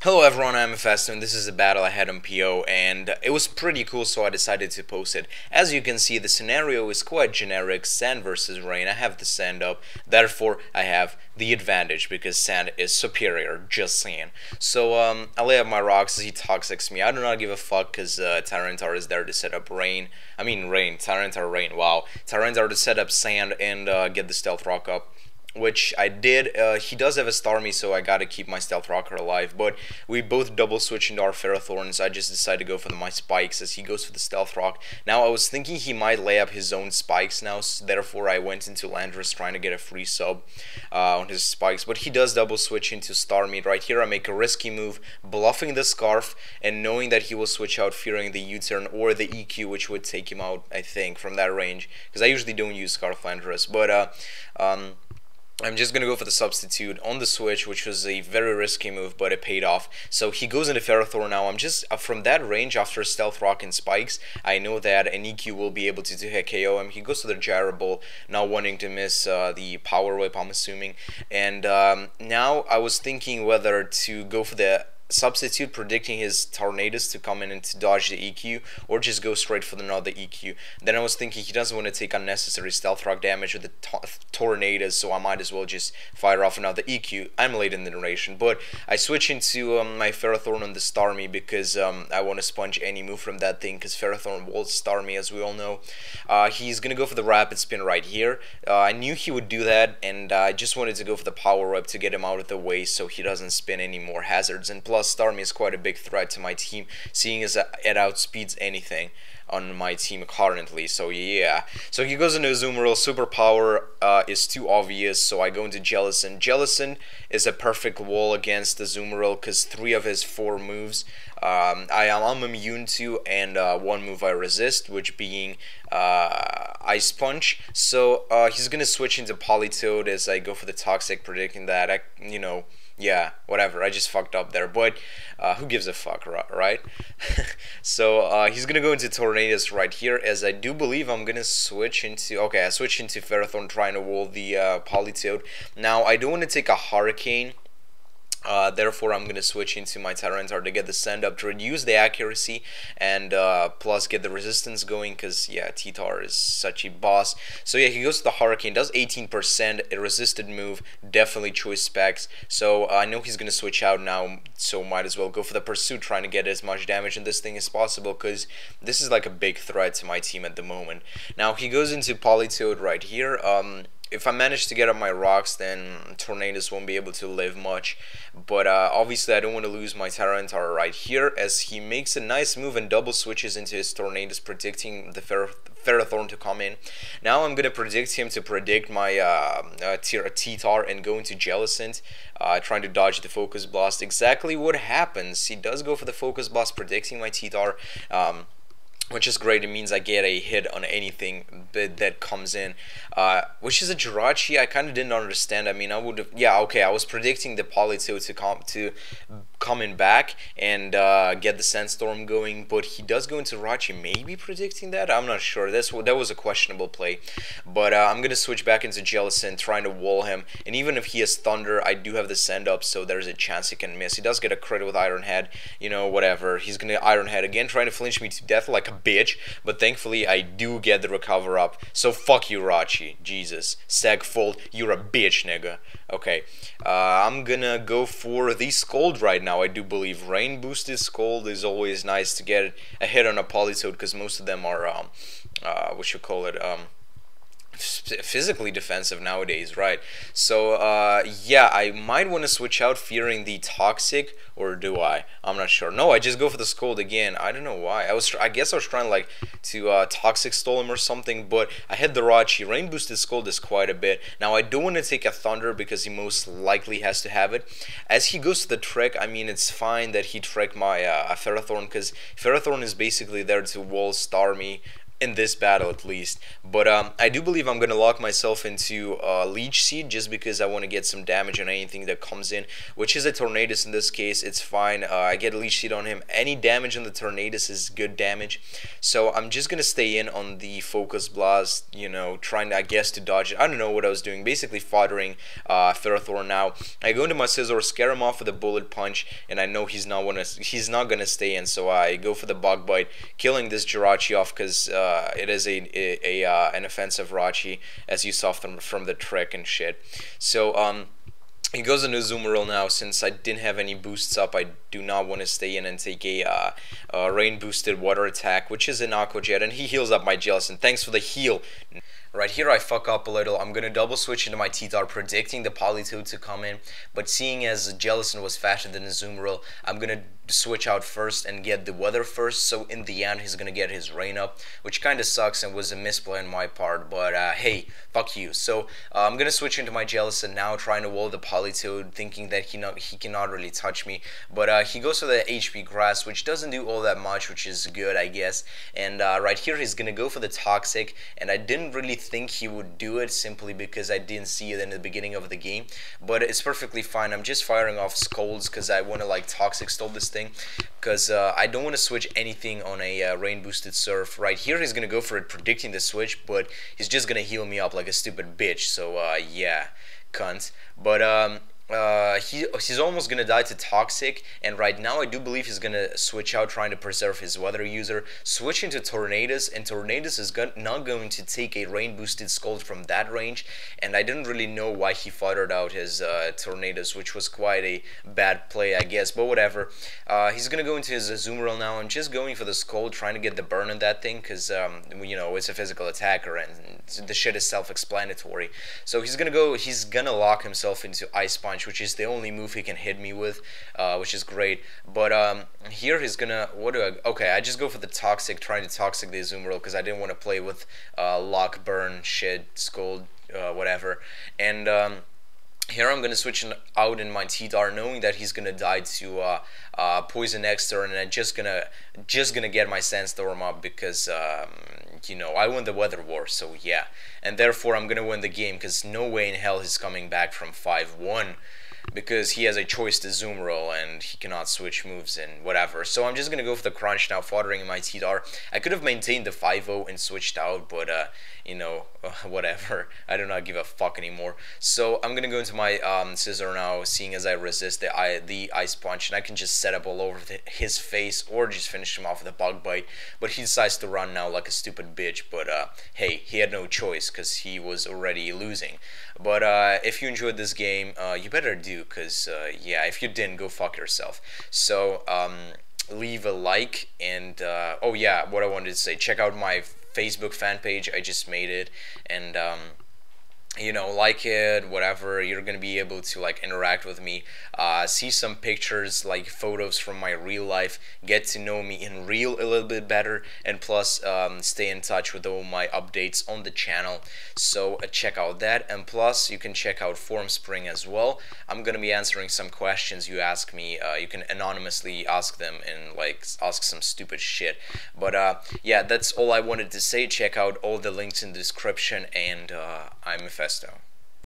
Hello everyone, I'm Festo and this is a battle I had on PO and it was pretty cool, so I decided to post it. As you can see, the scenario is quite generic, sand versus rain. I have the sand up, therefore I have the advantage because sand is superior, just saying. So I lay up my rocks as he toxics me. I do not give a fuck because Tyranitar is there to set up rain. Tyranitar rain, wow. Tyranitar to set up sand and get the stealth rock up, which I did. He does have a Starmie, so I gotta keep my Stealth Rocker alive, but we both double switch into our Ferrothorns. I just decided to go for my Spikes as he goes for the Stealth Rock. Now, I was thinking he might lay up his own Spikes now, so therefore I went into Landorus trying to get a free sub on his Spikes, but he does double switch into Starmie. Right here, I make a risky move, bluffing the Scarf, and knowing that he will switch out, fearing the U-turn or the EQ, which would take him out, I think, from that range, because I usually don't use Scarf Landorus, but I'm just going to go for the substitute on the switch, which was a very risky move, but it paid off. So he goes into Ferrothorn now. I'm just, from that range, after Stealth Rock and Spikes, I know that an EQ will be able to KO him. He goes to the Gyro Ball, not wanting to miss the Power Whip, I'm assuming. And now I was thinking whether to go for the substitute, predicting his Tornadus to come in and to dodge the EQ, or just go straight for another EQ. Then I was thinking he doesn't want to take unnecessary Stealth Rock damage with the Tornadus, so I might as well just fire off another EQ. I'm late in the narration, but I switch into my Ferrothorn on the Starmie because I want to sponge any move from that thing, because Ferrothorn walls Starmie, as we all know. He's going to go for the Rapid Spin right here. I knew he would do that, and I just wanted to go for the Power Whip to get him out of the way so he doesn't spin any more hazards, and plus Starmie is quite a big threat to my team, seeing as it outspeeds anything on my team currently. So yeah, so he goes into Azumarill. Superpower is too obvious, so I go into Jellicent. Jellicent is a perfect wall against Azumarill because 3 of his 4 moves I'm immune to, and 1 move I resist, which being Ice Punch. So he's gonna switch into Politoed as I go for the Toxic, predicting that yeah, whatever, I just fucked up there, but who gives a fuck, right? So he's gonna go into Tornadus right here, as I do believe I'm gonna switch into, okay, I switch into Ferrothorn trying to wall the Politoed. Now, I don't want to take a Hurricane, therefore I'm going to switch into my Tyranitar to get the send up to reduce the accuracy and plus get the resistance going, because yeah, T-Tar is such a boss. So yeah, he goes to the Hurricane, does 18%, a resisted move, definitely choice specs. So I know he's going to switch out now, so might as well go for the Pursuit, trying to get as much damage in this thing as possible, because this is like a big threat to my team at the moment. Now he goes into Politoed right here. If I manage to get up my rocks, then Tornadus won't be able to live much. But obviously I don't want to lose my Tyranitar right here, as he makes a nice move and double switches into his Tornadus, predicting the Ferrothorn to come in. Now I'm going to predict him to predict my T-Tar and go into Jellicent, trying to dodge the Focus Blast. Exactly what happens. He does go for the Focus Blast, predicting my T-Tar. Which is great. It means I get a hit on anything that comes in. Which is a Jirachi. I kind of didn't understand. I mean, I would have... Yeah, okay, I was predicting the Politoed to come in back and get the Sandstorm going, but he does go into Jirachi. Maybe predicting that? I'm not sure. That was a questionable play. But I'm going to switch back into Jellicent, trying to wall him. And even if he has Thunder, I do have the send up, so there's a chance he can miss. He does get a crit with Iron Head. You know, whatever. He's going to Iron Head again, trying to flinch me to death like a bitch, but thankfully I do get the recover up, so fuck you, Rachi. Jesus. Stagfold, you're a bitch, nigga. Okay, I'm gonna go for the Scold right now. I do believe Rain boosted Scold is always nice to get a hit on a Politoed, because most of them are, what you call it, physically defensive nowadays, right? So yeah, I might want to switch out, fearing the Toxic, or do I? I'm not sure. No, I just go for the Scold again. I don't know why. I guess I was trying like to Toxic stall him or something, but I had the Rachi. Rain boosted Scold is quite a bit. Now I don't want to take a Thunder because he most likely has to have it. As he goes to the Trick, I mean, it's fine that he tricked my Ferrothorn, because Ferrothorn is basically there to wall Starmie in this battle at least. But I do believe I'm gonna lock myself into Leech Seed just because I want to get some damage on anything that comes in, which is a Tornadus in this case. It's fine. I get Leech Seed on him. Any damage on the Tornadus is good damage. So I'm just gonna stay in on the Focus Blast, you know, trying I guess to dodge it. I don't know what I was doing. Basically foddering Ferrothorn now. I go into my Scizor, scare him off with a Bullet Punch, and I know he's not gonna stay in. So I go for the Bug Bite, killing this Jirachi off because it is an offensive Rachi, as you saw from the trick and shit. So he goes into Azumarill now. Since I didn't have any boosts up, I do not want to stay in and take a rain boosted water attack, which is an Aqua Jet, and he heals up my Jellicent. Thanks for the heal. Right here I fuck up a little. I'm gonna double switch into my T-Tar, predicting the Politoed to come in, but seeing as Jellicent was faster than Azumarill, I'm gonna switch out first and get the weather first, so in the end he's gonna get his rain up, which kinda sucks and was a misplay on my part, but hey, fuck you. So I'm gonna switch into my Jellicent now, trying to wall the Politoed, thinking that he cannot really touch me, but he goes for the HP Grass, which doesn't do all that much, which is good, I guess, and right here he's gonna go for the Toxic, and I didn't really think he would do it simply because I didn't see it in the beginning of the game, but it's perfectly fine. I'm just firing off Scolds because I want to like Toxic Stole this thing, because I don't want to switch anything on a rain boosted Surf. Right here he's gonna go for it, predicting the switch, but he's just gonna heal me up like a stupid bitch, so yeah, cunt. But he's almost gonna die to Toxic, and right now I do believe he's gonna switch out, trying to preserve his weather user, switching to Tornadus, and Tornadus is not going to take a rain boosted Scold from that range, and I didn't really know why he foddered out his Tornadus, which was quite a bad play, I guess, but whatever. He's gonna go into his Azumarill now. I'm just going for the Scold, trying to get the burn on that thing, because you know, it's a physical attacker and the shit is self-explanatory. So he's gonna lock himself into Ice Punch, which is the only move he can hit me with, which is great. But here he's gonna, okay, I just go for the Toxic, trying to Toxic the Azumarill because I didn't want to play with Lock, Burn, shit, Scold, whatever. And here I'm gonna switch out in my T-Dar, knowing that he's gonna die to Poison Exter, and I'm just gonna get my Sandstorm up because you know, I won the Weather War, so yeah, and therefore I'm gonna win the game because no way in hell he's coming back from 5-1. Because he has a choice to Azumarill and he cannot switch moves and whatever. So I'm just gonna go for the Crunch now, foddering in my T-Dar. I could have maintained the 5-0 and switched out, but you know, whatever. I do not give a fuck anymore. So I'm gonna go into my Scizor now, seeing as I resist the Ice Punch, and I can just set up all over his face or just finish him off with a Bug Bite. But he decides to run now like a stupid bitch. But hey, he had no choice because he was already losing. But if you enjoyed this game, you better do, because yeah, if you didn't, go fuck yourself. So leave a like, and oh yeah, what I wanted to say, check out my Facebook fan page. I just made it, and you know, like it, whatever. You're gonna be able to like interact with me, see some pictures, like photos from my real life, get to know me in real a little bit better, and plus stay in touch with all my updates on the channel. So check out that, and plus you can check out Formspring as well. I'm gonna be answering some questions you ask me. You can anonymously ask them and like ask some stupid shit. But yeah, that's all I wanted to say. Check out all the links in the description, and I'm Mephisto.